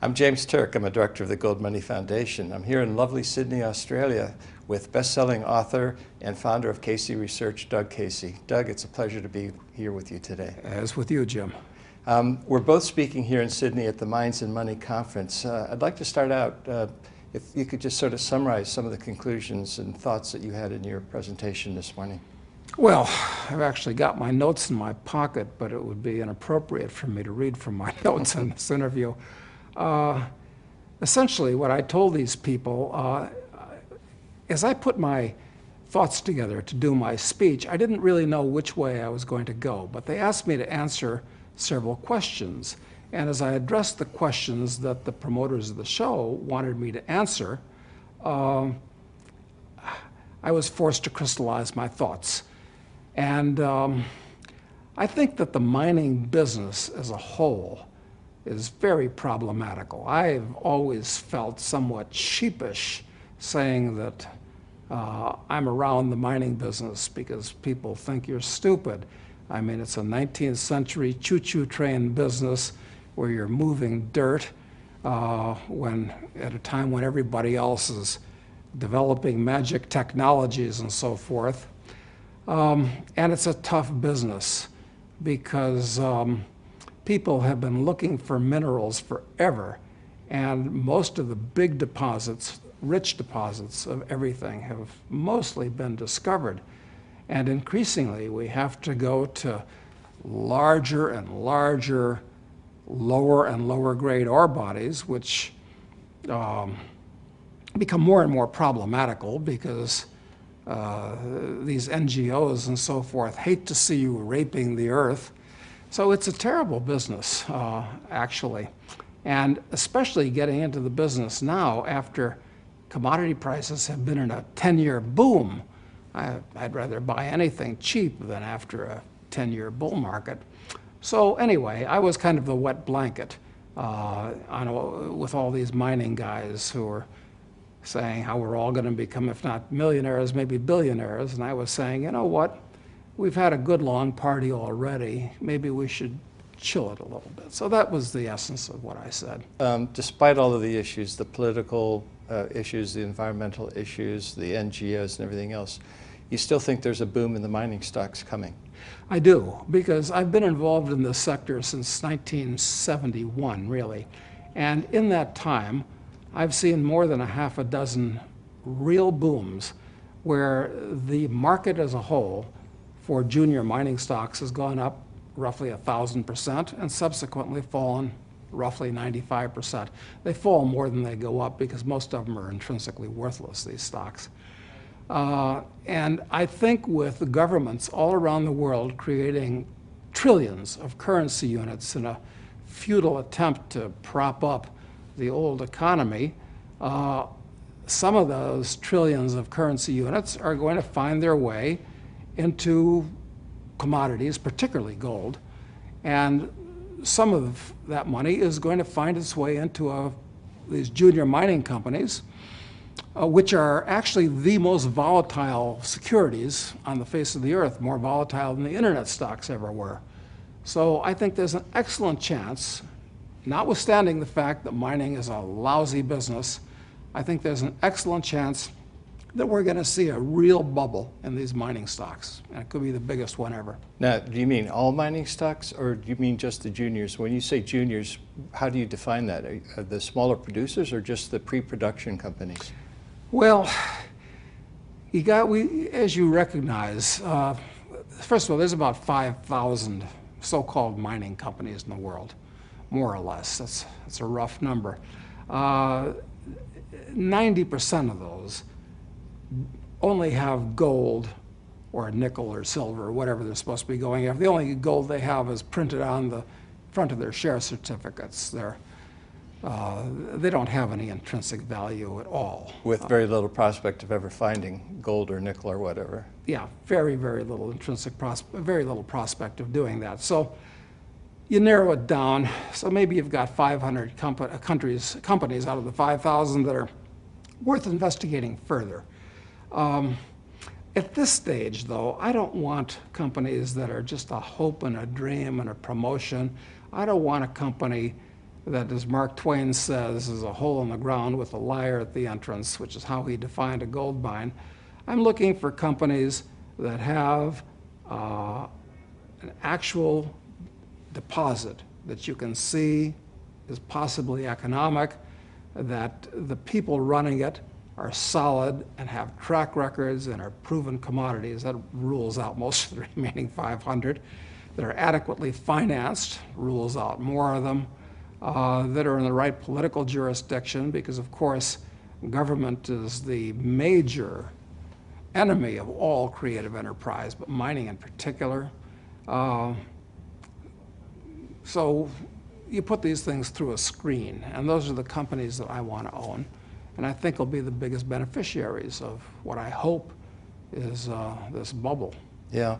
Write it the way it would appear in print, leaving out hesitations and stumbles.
I'm James Turk. I'm a director of the GoldMoney Foundation. I'm here in lovely Sydney, Australia with best-selling author and founder of Casey Research, Doug Casey. Doug, it's a pleasure to be here with you today. As with you, Jim. We're both speaking here in Sydney at the Minds and Money Conference. I'd like to start out, if you could just sort of summarize some of the conclusions and thoughts that you had in your presentation this morning. Well, I've actually got my notes in my pocket, but it would be inappropriate for me to read from my notes in this interview. Essentially, what I told these people, as I put my thoughts together to do my speech, I didn't really know which way I was going to go, but they asked me to answer several questions. And as I addressed the questions that the promoters of the show wanted me to answer, I was forced to crystallize my thoughts. And I think that the mining business as a whole is very problematical. I've always felt somewhat sheepish saying that I'm around the mining business because people think you're stupid. I mean, it's a 19th century choo-choo train business where you're moving dirt at a time when everybody else is developing magic technologies and so forth. And it's a tough business because people have been looking for minerals forever, and most of the big deposits, rich deposits of everything, have mostly been discovered. And increasingly, we have to go to larger and larger, lower and lower grade ore bodies, which become more and more problematical because these NGOs and so forth hate to see you raping the earth. So it's a terrible business, actually. And especially getting into the business now after commodity prices have been in a 10-year boom. I'd rather buy anything cheap than after a 10-year bull market. So anyway, I was kind of the wet blanket with all these mining guys who were saying how we're all going to become, if not millionaires, maybe billionaires. And I was saying, you know what? We've had a good long party already. Maybe we should chill it a little bit. So that was the essence of what I said. Despite all of the issues, the political issues, the environmental issues, the NGOs and everything else, you still think there's a boom in the mining stocks coming? I do, because I've been involved in this sector since 1971, really. And in that time, I've seen more than a half a dozen real booms where the market as a whole for junior mining stocks has gone up roughly 1,000% and subsequently fallen roughly 95%. They fall more than they go up because most of them are intrinsically worthless, these stocks. And I think with the governments all around the world creating trillions of currency units in a futile attempt to prop up the old economy, some of those trillions of currency units are going to find their way into commodities, particularly gold, and some of that money is going to find its way into these junior mining companies, which are actually the most volatile securities on the face of the earth, more volatile than the internet stocks ever were. So I think there's an excellent chance, notwithstanding the fact that mining is a lousy business, I think there's an excellent chance that we're going to see a real bubble in these mining stocks, and it could be the biggest one ever. Now, do you mean all mining stocks, or do you mean just the juniors? When you say juniors, how do you define that? Are the smaller producers or just the pre-production companies? Well, as you recognize, first of all, there's about 5,000 so-called mining companies in the world, more or less. That's a rough number. 90% of those only have gold or nickel or silver or whatever they're supposed to be going after. The only gold they have is printed on the front of their share certificates. They don't have any intrinsic value at all. With very little prospect of ever finding gold or nickel or whatever. Yeah, very, very little intrinsic very little prospect of doing that. So you narrow it down. So maybe you've got 500 companies out of the 5,000 that are worth investigating further. At this stage, though, I don't want companies that are just a hope and a dream and a promotion. I don't want a company that, as Mark Twain says, is a hole in the ground with a liar at the entrance, which is how he defined a gold mine. I'm looking for companies that have an actual deposit that you can see is possibly economic, that the people running it are solid and have track records and are proven commodities. That rules out most of the remaining 500. That are adequately financed, rules out more of them. That are in the right political jurisdiction, because of course government is the major enemy of all creative enterprise, but mining in particular. So you put these things through a screen, and those are the companies that I want to own, and I think will be the biggest beneficiaries of what I hope is this bubble. Yeah.